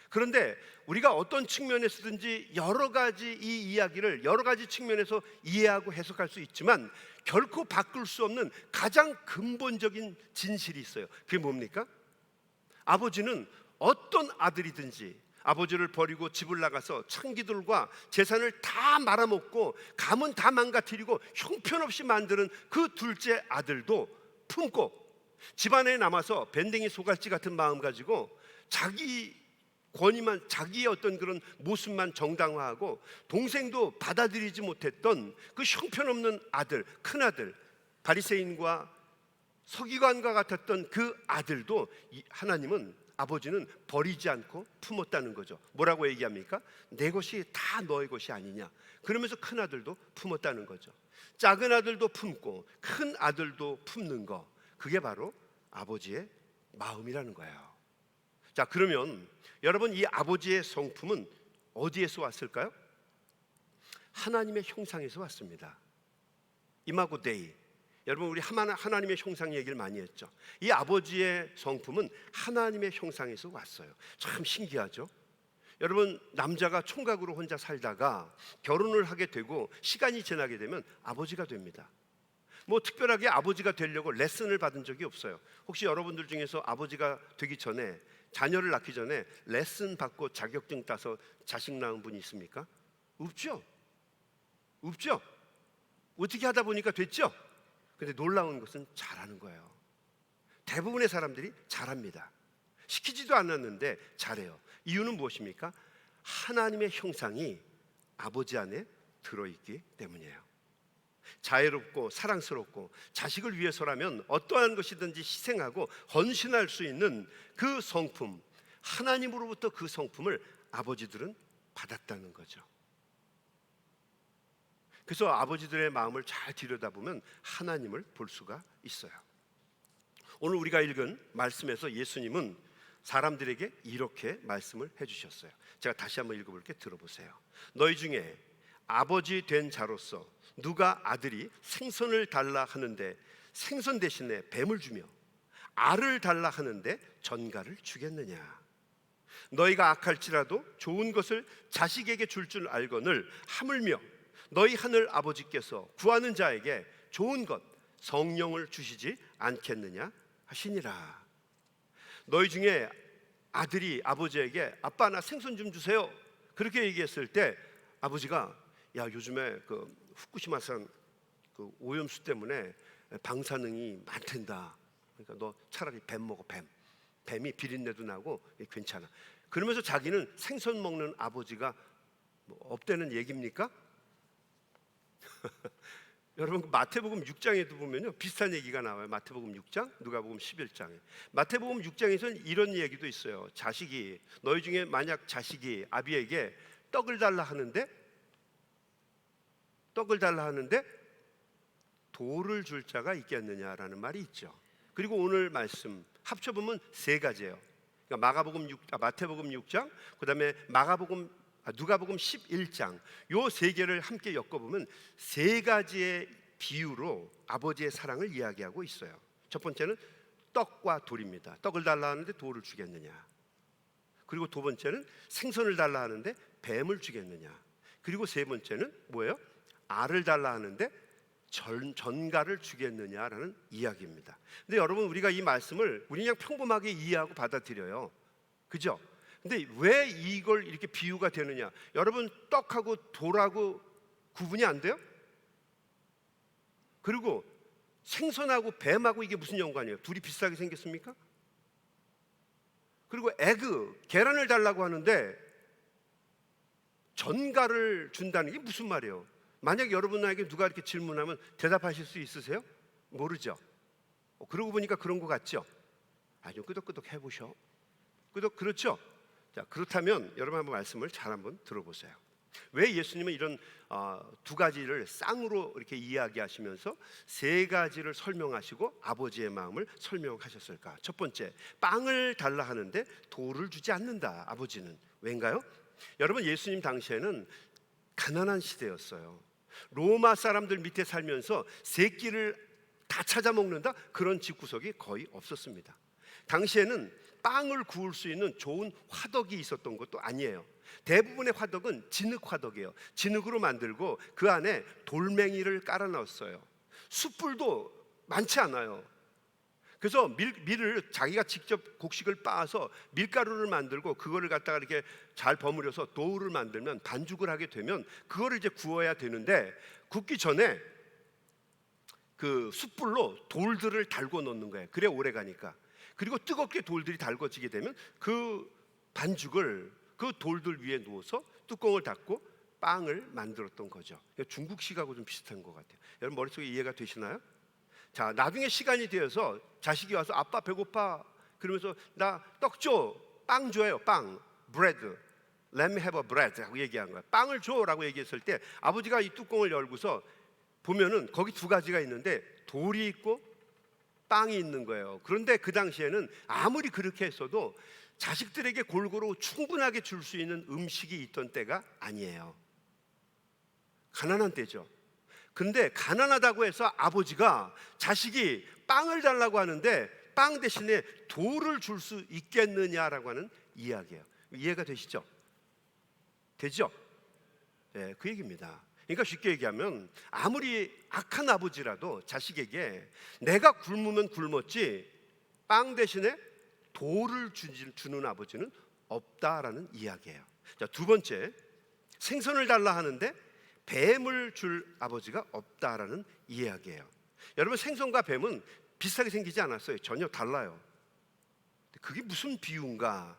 그런데 우리가 어떤 측면에서든지 여러 가지 이 이야기를 여러 가지 측면에서 이해하고 해석할 수 있지만 결코 바꿀 수 없는 가장 근본적인 진실이 있어요. 그게 뭡니까? 아버지는 어떤 아들이든지 아버지를 버리고 집을 나가서 창기들과 재산을 다 말아먹고 가문 다 망가뜨리고 형편없이 만드는 그 둘째 아들도 품고 집안에 남아서 밴댕이 소갈치 같은 마음 가지고 자기 권위만, 자기의 어떤 그런 모습만 정당화하고 동생도 받아들이지 못했던 그 형편없는 아들, 큰아들, 바리새인과 서기관과 같았던 그 아들도 하나님은 아버지는 버리지 않고 품었다는 거죠. 뭐라고 얘기합니까? 내 것이 다 너의 것이 아니냐. 그러면서 큰 아들도 품었다는 거죠. 작은 아들도 품고 큰 아들도 품는 거, 그게 바로 아버지의 마음이라는 거예요. 자, 그러면 여러분, 이 아버지의 성품은 어디에서 왔을까요? 하나님의 형상에서 왔습니다. 이마고 데이. 여러분, 우리 하나님의 형상 얘기를 많이 했죠. 이 아버지의 성품은 하나님의 형상에서 왔어요. 참 신기하죠. 여러분, 남자가 총각으로 혼자 살다가 결혼을 하게 되고 시간이 지나게 되면 아버지가 됩니다. 뭐 특별하게 아버지가 되려고 레슨을 받은 적이 없어요. 혹시 여러분들 중에서 아버지가 되기 전에, 자녀를 낳기 전에 레슨 받고 자격증 따서 자식 낳은 분이 있습니까? 없죠. 없죠. 어떻게 하다 보니까 됐죠. 근데 놀라운 것은 잘하는 거예요. 대부분의 사람들이 잘합니다. 시키지도 않았는데 잘해요. 이유는 무엇입니까? 하나님의 형상이 아버지 안에 들어있기 때문이에요. 자애롭고 사랑스럽고 자식을 위해서라면 어떠한 것이든지 희생하고 헌신할 수 있는 그 성품, 하나님으로부터 그 성품을 아버지들은 받았다는 거죠. 그래서 아버지들의 마음을 잘 들여다보면 하나님을 볼 수가 있어요. 오늘 우리가 읽은 말씀에서 예수님은 사람들에게 이렇게 말씀을 해주셨어요. 제가 다시 한번 읽어볼게요. 들어보세요. 너희 중에 아버지 된 자로서 누가 아들이 생선을 달라 하는데 생선 대신에 뱀을 주며 알을 달라 하는데 전갈을 주겠느냐? 너희가 악할지라도 좋은 것을 자식에게 줄 줄 알거늘 하물며 너희 하늘 아버지께서 구하는 자에게 좋은 것 성령을 주시지 않겠느냐 하시니라. 너희 중에 아들이 아버지에게 아빠 나 생선 좀 주세요 그렇게 얘기했을 때 아버지가 야 요즘에 그 후쿠시마산 그 오염수 때문에 방사능이 많단다. 그러니까 너 차라리 뱀 먹어. 뱀이 비린내도 나고 괜찮아. 그러면서 자기는 생선 먹는 아버지가 뭐 없다는 얘기입니까? 여러분 마태복음 6장에도 보면요 비슷한 얘기가 나와요. 마태복음 6장, 누가복음 11장에. 마태복음 6장에서는 이런 얘기도 있어요. 자식이 너희 중에 만약 자식이 아비에게 떡을 달라 하는데 돌을 줄 자가 있겠느냐라는 말이 있죠. 그리고 오늘 말씀 합쳐보면 세 가지예요. 그러니까 마태복음 6장, 그다음에 누가복음 11장, 요 세 개를 함께 엮어보면 세 가지의 비유로 아버지의 사랑을 이야기하고 있어요. 첫 번째는 떡과 돌입니다. 떡을 달라 하는데 돌을 주겠느냐. 그리고 두 번째는 생선을 달라 하는데 뱀을 주겠느냐. 그리고 세 번째는 뭐예요? 알을 달라 하는데 전갈을 주겠느냐라는 이야기입니다. 근데 여러분 우리가 이 말씀을 우리 그냥 평범하게 이해하고 받아들여요. 그죠? 근데 왜 이걸 이렇게 비유가 되느냐? 여러분 떡하고 돌하고 구분이 안 돼요? 그리고 생선하고 뱀하고 이게 무슨 연관이에요? 둘이 비슷하게 생겼습니까? 그리고 계란을 달라고 하는데 전가를 준다는 게 무슨 말이에요? 만약 여러분에게 누가 이렇게 질문하면 대답하실 수 있으세요? 모르죠. 그러고 보니까 그런 것 같죠? 아주 끄덕끄덕 해보셔. 그렇죠? 자, 그렇다면 여러분 한번 말씀을 잘 한번 들어보세요. 왜 예수님은 이런 두 가지를 쌍으로 이렇게 이야기하시면서 세 가지를 설명하시고 아버지의 마음을 설명하셨을까? 첫 번째, 빵을 달라 하는데 돌을 주지 않는다. 아버지는 왜인가요? 여러분, 예수님 당시에는 가난한 시대였어요. 로마 사람들 밑에 살면서 세 끼를 다 찾아 먹는다? 그런 집구석이 거의 없었습니다. 당시에는 빵을 구울 수 있는 좋은 화덕이 있었던 것도 아니에요. 대부분의 화덕은 진흙 화덕이에요. 진흙으로 만들고 그 안에 돌멩이를 깔아 넣었어요. 숯불도 많지 않아요. 그래서 밀을 자기가 직접 곡식을 빻아서 밀가루를 만들고 그거를 갖다가 이렇게 잘 버무려서 도우를 만들면 반죽을 하게 되면 그거를 이제 구워야 되는데, 굽기 전에 그 숯불로 돌들을 달궈 놓는 거예요. 그래 오래 가니까. 그리고 뜨겁게 돌들이 달궈지게 되면 그 반죽을 그 돌들 위에 누워서 뚜껑을 닫고 빵을 만들었던 거죠. 중국식하고 좀 비슷한 것 같아요. 여러분 머릿속에 이해가 되시나요? 자, 나중에 시간이 되어서 자식이 와서 아빠 배고파 그러면서 나 떡 줘, 빵 줘요, 빵, bread, let me have a bread 하고 얘기한 거야. 빵을 줘라고 얘기했을 때 아버지가 이 뚜껑을 열고서 보면은 거기 두 가지가 있는데 돌이 있고 빵이 있는 거예요. 그런데 그 당시에는 아무리 그렇게 했어도 자식들에게 골고루 충분하게 줄 수 있는 음식이 있던 때가 아니에요. 가난한 때죠. 근데 가난하다고 해서 아버지가 자식이 빵을 달라고 하는데 빵 대신에 돌을 줄 수 있겠느냐라고 하는 이야기예요. 이해가 되시죠? 되죠? 네, 그 얘기입니다. 그러니까 쉽게 얘기하면 아무리 악한 아버지라도 자식에게 내가 굶으면 굶었지 빵 대신에 돌을 주는 아버지는 없다라는 이야기예요. 자, 두 번째, 생선을 달라 하는데 뱀을 줄 아버지가 없다라는 이야기예요. 여러분, 생선과 뱀은 비슷하게 생기지 않았어요. 전혀 달라요. 그게 무슨 비유인가?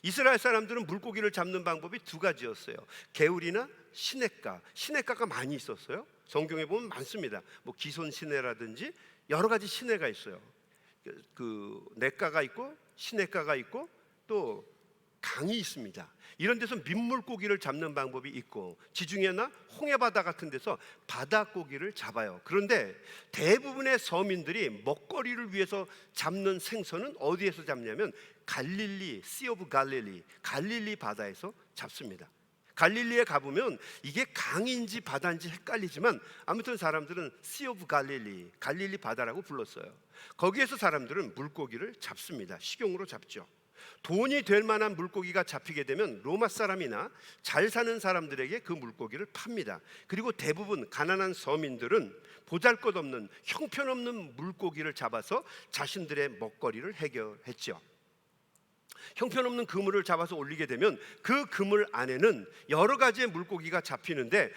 이스라엘 사람들은 물고기를 잡는 방법이 두 가지였어요. 개울이나 시냇가. 시냇가가 많이 있었어요. 성경에 보면 많습니다. 뭐 기손 시내라든지 여러 가지 시내가 있어요. 그 냇가가 있고 시냇가가 있고 또 강이 있습니다. 이런 데서 민물고기를 잡는 방법이 있고 지중해나 홍해바다 같은 데서 바다고기를 잡아요. 그런데 대부분의 서민들이 먹거리를 위해서 잡는 생선은 어디에서 잡냐면 갈릴리, 씨 오브 갈릴리, 갈릴리 바다에서 잡습니다. 갈릴리에 가보면 이게 강인지 바다인지 헷갈리지만 아무튼 사람들은 씨 오브 갈릴리, 갈릴리 바다라고 불렀어요. 거기에서 사람들은 물고기를 잡습니다. 식용으로 잡죠. 돈이 될 만한 물고기가 잡히게 되면 로마 사람이나 잘 사는 사람들에게 그 물고기를 팝니다. 그리고 대부분 가난한 서민들은 보잘것없는 형편없는 물고기를 잡아서 자신들의 먹거리를 해결했죠. 형편없는 그물을 잡아서 올리게 되면 그 그물 안에는 여러 가지의 물고기가 잡히는데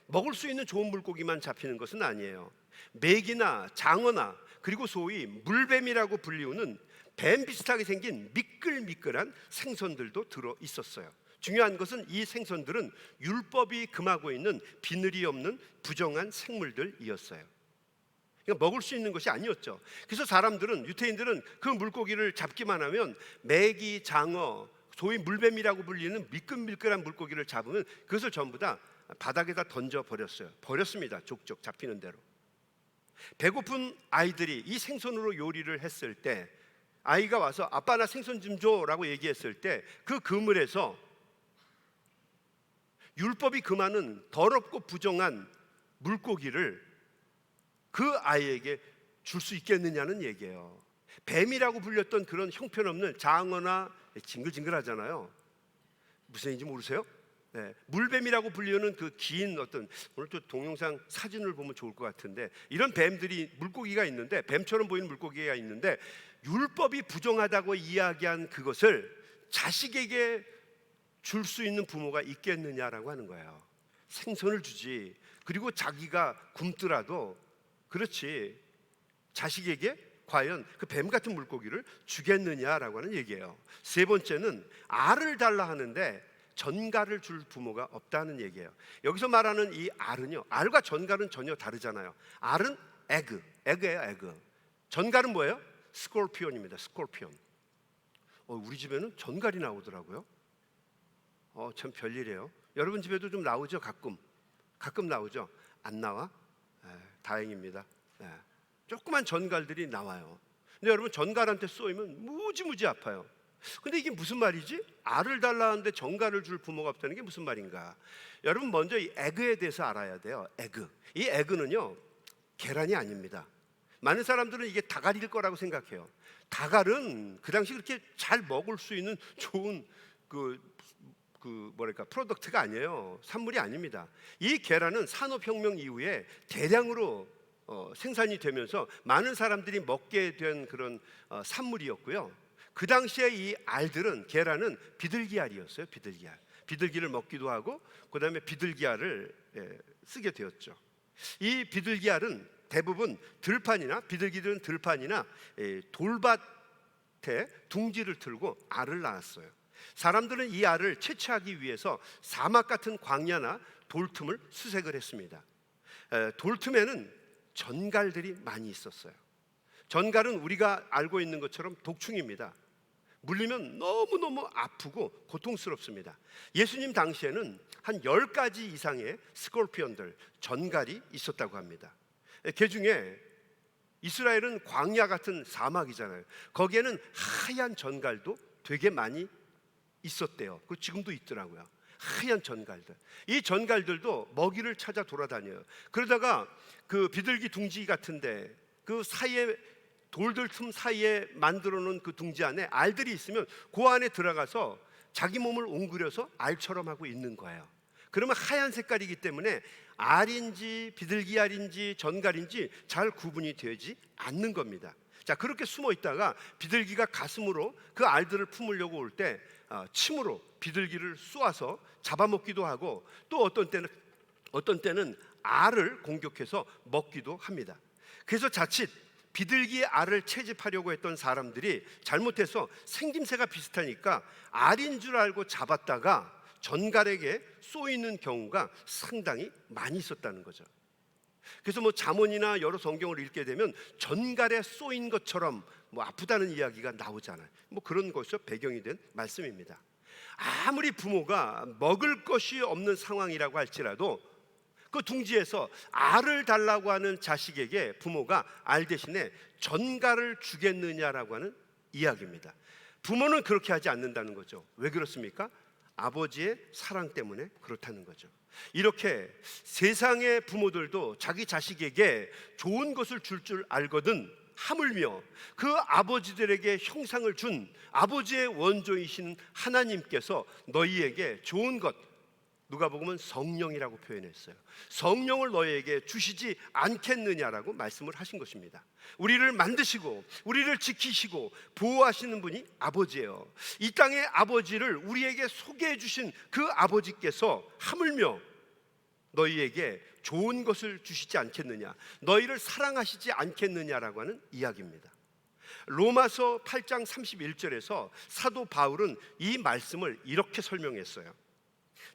먹을 수 있는 좋은 물고기만 잡히는 것은 아니에요. 메기나 장어나 그리고 소위 물뱀이라고 불리우는 뱀 비슷하게 생긴 미끌미끌한 생선들도 들어 있었어요. 중요한 것은 이 생선들은 율법이 금하고 있는 비늘이 없는 부정한 생물들이었어요. 그러니까 먹을 수 있는 것이 아니었죠. 그래서 사람들은, 유태인들은 그 물고기를 잡기만 하면 메기, 장어, 소위 물뱀이라고 불리는 미끌미끌한 물고기를 잡으면 그것을 전부 다 바닥에다 던져버렸어요. 버렸습니다. 족족 잡히는 대로. 배고픈 아이들이 이 생선으로 요리를 했을 때 아이가 와서 아빠 나 생선 좀 줘라고 얘기했을 때 그 그물에서 율법이 금하는 더럽고 부정한 물고기를 그 아이에게 줄 수 있겠느냐는 얘기예요. 뱀이라고 불렸던 그런 형편없는 장어나 징글징글하잖아요. 무슨 얘기인지 모르세요? 네, 물뱀이라고 불리는 그 긴 어떤, 오늘 또 동영상 사진을 보면 좋을 것 같은데 이런 뱀들이 물고기가 있는데 뱀처럼 보이는 물고기가 있는데 율법이 부정하다고 이야기한 그것을 자식에게 줄 수 있는 부모가 있겠느냐라고 하는 거예요. 생선을 주지. 그리고 자기가 굶더라도 그렇지 자식에게 과연 그 뱀 같은 물고기를 주겠느냐라고 하는 얘기예요. 세 번째는 알을 달라 하는데 전가를 줄 부모가 없다는 얘기예요. 여기서 말하는 이 알은요, 알과 전갈은 전혀 다르잖아요. 알은 에그예요, 에그. 전갈은 뭐예요? 스콜피온입니다. 스콜피온. 우리 집에는 전갈이 나오더라고요. 참 별일이에요. 여러분 집에도 좀 나오죠? 가끔 나오죠? 안 나와? 다행입니다. 조그만 전갈들이 나와요. 근데 여러분, 전갈한테 쏘이면 무지무지 아파요. 근데 이게 무슨 말이지? 알을 달라는데 전갈을 줄 부모가 없다는 게 무슨 말인가? 여러분, 먼저 이 에그에 대해서 알아야 돼요. 에그. 이 에그는요, 계란이 아닙니다. 많은 사람들은 이게 닭알일 거라고 생각해요. 닭알은 그 당시 그렇게 잘 먹을 수 있는 좋은 프로덕트가 아니에요. 산물이 아닙니다. 이 계란은 산업혁명 이후에 대량으로 생산이 되면서 많은 사람들이 먹게 된 그런 산물이었고요. 그 당시에 이 알들은, 계란은 비둘기알이었어요. 비둘기를 먹기도 하고, 그 다음에 비둘기알을 쓰게 되었죠. 이 비둘기알은 대부분 비둘기들은 들판이나 돌밭에 둥지를 틀고 알을 낳았어요. 사람들은 이 알을 채취하기 위해서 사막 같은 광야나 돌틈을 수색을 했습니다. 돌틈에는 전갈들이 많이 있었어요. 전갈은 우리가 알고 있는 것처럼 독충입니다. 물리면 너무너무 아프고 고통스럽습니다. 예수님 당시에는 한 10가지 이상의 스콜피온들, 전갈이 있었다고 합니다. 그 중에 이스라엘은 광야 같은 사막이잖아요. 거기에는 하얀 전갈도 되게 많이 있었대요. 그 지금도 있더라고요. 하얀 전갈들. 이 전갈들도 먹이를 찾아 돌아다녀요. 그러다가 그 비둘기 둥지 같은데 그 사이에, 돌들 틈 사이에 만들어 놓은 그 둥지 안에 알들이 있으면 그 안에 들어가서 자기 몸을 옹그려서 알처럼 하고 있는 거예요. 그러면 하얀 색깔이기 때문에 알인지 비둘기 알인지 전갈인지 잘 구분이 되지 않는 겁니다. 자, 그렇게 숨어 있다가 비둘기가 가슴으로 그 알들을 품으려고 올 때 침으로 비둘기를 쏘아서 잡아먹기도 하고, 또 어떤 때는 알을 공격해서 먹기도 합니다. 그래서 자칫 비둘기의 알을 채집하려고 했던 사람들이 잘못해서 생김새가 비슷하니까 알인 줄 알고 잡았다가 전갈에게 쏘이는 경우가 상당히 많이 있었다는 거죠. 그래서 잠언이나 여러 성경을 읽게 되면 전갈에 쏘인 것처럼 아프다는 이야기가 나오잖아요. 그런 것이 배경이 된 말씀입니다. 아무리 부모가 먹을 것이 없는 상황이라고 할지라도 그 둥지에서 알을 달라고 하는 자식에게 부모가 알 대신에 전갈을 주겠느냐라고 하는 이야기입니다. 부모는 그렇게 하지 않는다는 거죠. 왜 그렇습니까? 아버지의 사랑 때문에 그렇다는 거죠. 이렇게 세상의 부모들도 자기 자식에게 좋은 것을 줄 알거든 하물며 그 아버지들에게 형상을 준 아버지의 원조이신 하나님께서 너희에게 좋은 것, 누가복음은 성령이라고 표현했어요. 성령을 너희에게 주시지 않겠느냐라고 말씀을 하신 것입니다. 우리를 만드시고 우리를 지키시고 보호하시는 분이 아버지예요. 이 땅의 아버지를 우리에게 소개해 주신 그 아버지께서 하물며 너희에게 좋은 것을 주시지 않겠느냐, 너희를 사랑하시지 않겠느냐라고 하는 이야기입니다. 로마서 8장 31절에서 사도 바울은 이 말씀을 이렇게 설명했어요.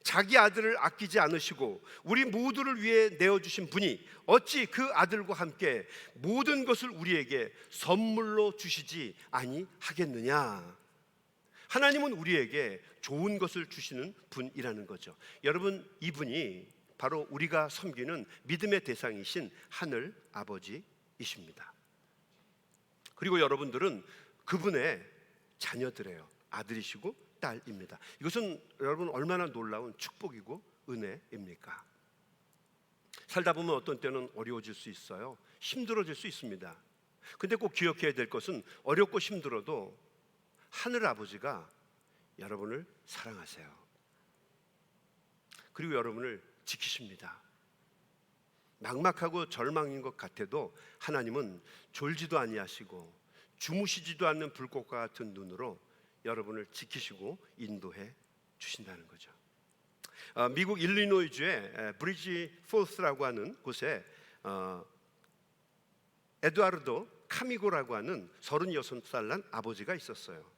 자기 아들을 아끼지 않으시고 우리 모두를 위해 내어주신 분이 어찌 그 아들과 함께 모든 것을 우리에게 선물로 주시지 아니하겠느냐. 하나님은 우리에게 좋은 것을 주시는 분이라는 거죠. 여러분, 이분이 바로 우리가 섬기는 믿음의 대상이신 하늘 아버지이십니다. 그리고 여러분들은 그분의 자녀들이에요. 아들이시고 딸입니다. 이것은 여러분 얼마나 놀라운 축복이고 은혜입니까? 살다 보면 어떤 때는 어려워질 수 있어요. 힘들어질 수 있습니다. 근데 꼭 기억해야 될 것은 어렵고 힘들어도 하늘 아버지가 여러분을 사랑하세요. 그리고 여러분을 지키십니다. 막막하고 절망인 것 같아도 하나님은 졸지도 아니하시고 주무시지도 않는 불꽃과 같은 눈으로 여러분을 지키시고 인도해 주신다는 거죠. 미국 일리노이주의 브리지포스라고 하는 곳에 에두아르도 카미고라고 하는 36살 난 아버지가 있었어요.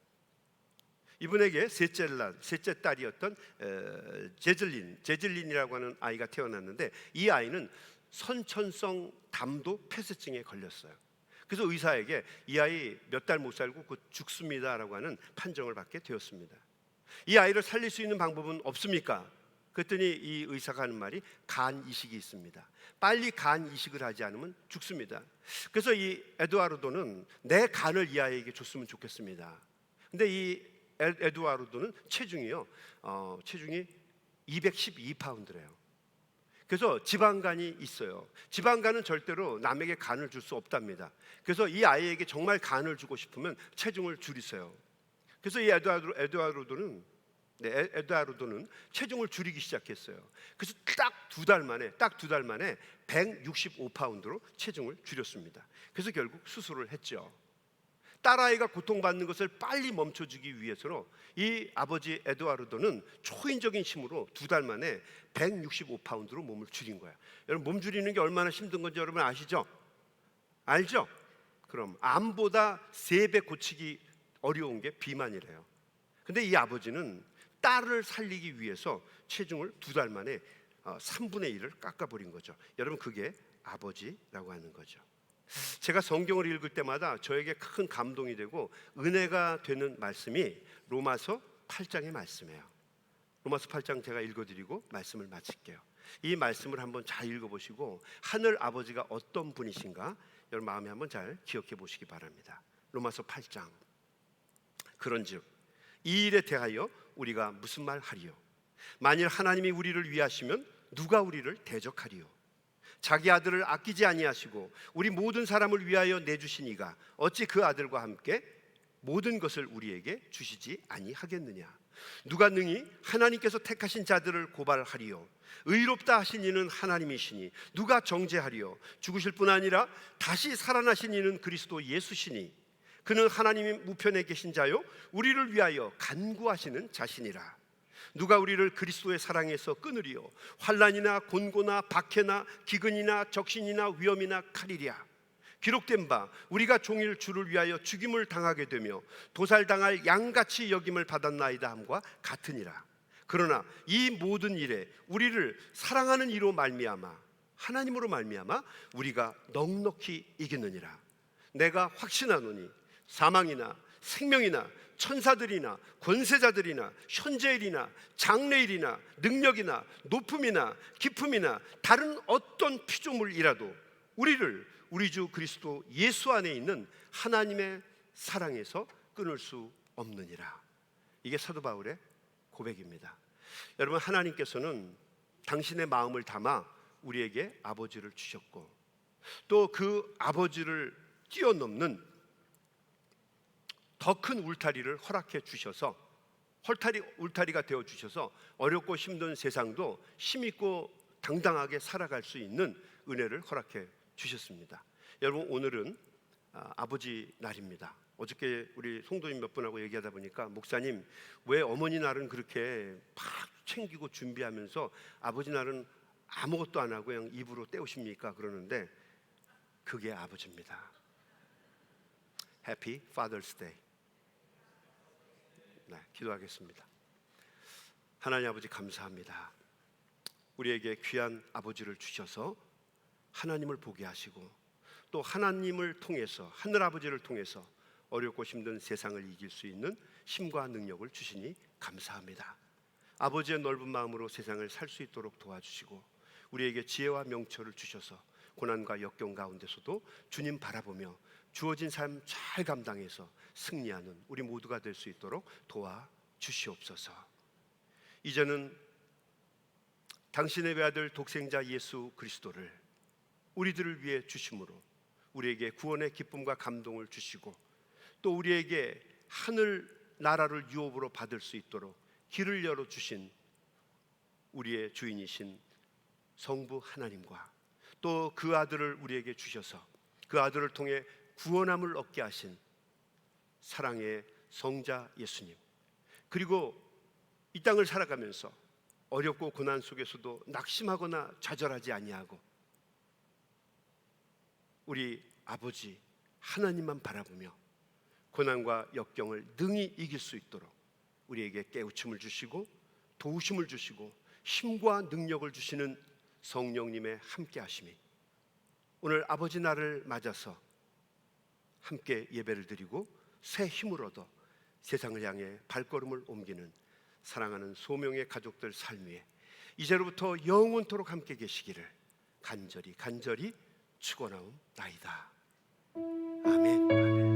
이분에게 셋째 딸이었던 제즐린이라고 하는 아이가 태어났는데, 이 아이는 선천성 담도 폐쇄증에 걸렸어요. 그래서 의사에게 이 아이 몇 달 못 살고 곧 죽습니다라고 하는 판정을 받게 되었습니다. 이 아이를 살릴 수 있는 방법은 없습니까? 그랬더니 이 의사가 하는 말이 간 이식이 있습니다. 빨리 간 이식을 하지 않으면 죽습니다. 그래서 이 에두아르도는 내 간을 이 아이에게 줬으면 좋겠습니다. 근데 이 에두아르도는 체중이 212파운드래요. 그래서 지방간이 있어요. 지방간은 절대로 남에게 간을 줄 수 없답니다. 그래서 이 아이에게 정말 간을 주고 싶으면 체중을 줄이세요. 그래서 이 에두아르도는 체중을 줄이기 시작했어요. 그래서 딱 두 달 만에 165파운드로 체중을 줄였습니다. 그래서 결국 수술을 했죠. 딸아이가 고통받는 것을 빨리 멈춰주기 위해서로 이 아버지 에두아르도는 초인적인 힘으로 두 달 만에 165파운드로 몸을 줄인 거야. 여러분, 몸 줄이는 게 얼마나 힘든 건지 여러분 아시죠? 알죠? 그럼 암보다 3배 고치기 어려운 게 비만이래요. 근데 이 아버지는 딸을 살리기 위해서 체중을 두 달 만에 3분의 1을 깎아버린 거죠. 여러분, 그게 아버지라고 하는 거죠. 제가 성경을 읽을 때마다 저에게 큰 감동이 되고 은혜가 되는 말씀이 로마서 8장의 말씀이에요. 로마서 8장 제가 읽어드리고 말씀을 마칠게요. 이 말씀을 한번 잘 읽어보시고 하늘 아버지가 어떤 분이신가 여러분 마음에 한번 잘 기억해 보시기 바랍니다. 로마서 8장. 그런즉 이 일에 대하여 우리가 무슨 말 하리요? 만일 하나님이 우리를 위하시면 누가 우리를 대적하리요? 자기 아들을 아끼지 아니하시고 우리 모든 사람을 위하여 내주시니가 어찌 그 아들과 함께 모든 것을 우리에게 주시지 아니하겠느냐? 누가 능히 하나님께서 택하신 자들을 고발하리요? 의롭다 하신 이는 하나님이시니 누가 정죄하리요? 죽으실 뿐 아니라 다시 살아나신 이는 그리스도 예수시니 그는 하나님이 우편에 계신 자요 우리를 위하여 간구하시는 자신이라. 누가 우리를 그리스도의 사랑에서 끊으리요? 환난이나 곤고나 박해나 기근이나 적신이나 위험이나 칼이랴. 기록된 바 우리가 종일 주를 위하여 죽임을 당하게 되며 도살당할 양같이 여김을 받았나이다 함과 같으니라. 그러나 이 모든 일에 우리를 사랑하는 이로 말미암아 하나님으로 말미암아 우리가 넉넉히 이기느니라. 내가 확신하노니 사망이나 생명이나 천사들이나 권세자들이나 현재일이나 장래일이나 능력이나 높음이나 깊음이나 다른 어떤 피조물이라도 우리를 우리 주 그리스도 예수 안에 있는 하나님의 사랑에서 끊을 수 없느니라. 이게 사도 바울의 고백입니다. 여러분, 하나님께서는 당신의 마음을 담아 우리에게 아버지를 주셨고 또 그 아버지를 뛰어넘는 더 큰 울타리를 허락해 주셔서 울타리가 되어 주셔서 어렵고 힘든 세상도 힘있고 당당하게 살아갈 수 있는 은혜를 허락해 주셨습니다. 여러분, 오늘은 아버지 날입니다. 어저께 우리 송도님 몇 분하고 얘기하다 보니까 목사님 왜 어머니 날은 그렇게 막 챙기고 준비하면서 아버지 날은 아무것도 안 하고 그냥 입으로 때우십니까? 그러는데 그게 아버지입니다. Happy Father's Day. 네, 기도하겠습니다. 하나님 아버지 감사합니다. 우리에게 귀한 아버지를 주셔서 하나님을 보게 하시고 또 하나님을 통해서 하늘 아버지를 통해서 어렵고 힘든 세상을 이길 수 있는 힘과 능력을 주시니 감사합니다. 아버지의 넓은 마음으로 세상을 살 수 있도록 도와주시고 우리에게 지혜와 명철을 주셔서 고난과 역경 가운데서도 주님 바라보며 주어진 삶 잘 감당해서 승리하는 우리 모두가 될 수 있도록 도와주시옵소서. 이제는 당신의 외아들 독생자 예수 그리스도를 우리들을 위해 주심으로 우리에게 구원의 기쁨과 감동을 주시고 또 우리에게 하늘 나라를 유업으로 받을 수 있도록 길을 열어주신 우리의 주인이신 성부 하나님과 또 그 아들을 우리에게 주셔서 그 아들을 통해 구원함을 얻게 하신 사랑의 성자 예수님, 그리고 이 땅을 살아가면서 어렵고 고난 속에서도 낙심하거나 좌절하지 아니하고 우리 아버지 하나님만 바라보며 고난과 역경을 능히 이길 수 있도록 우리에게 깨우침을 주시고 도우심을 주시고 힘과 능력을 주시는 성령님의 함께 하심이 오늘 아버지 날을 맞아서 함께 예배를 드리고 새 힘을 얻어 세상을 향해 발걸음을 옮기는 사랑하는 소명의 가족들 삶 위에 이제로부터 영원토록 함께 계시기를 간절히 축원하옵나이다. 아멘.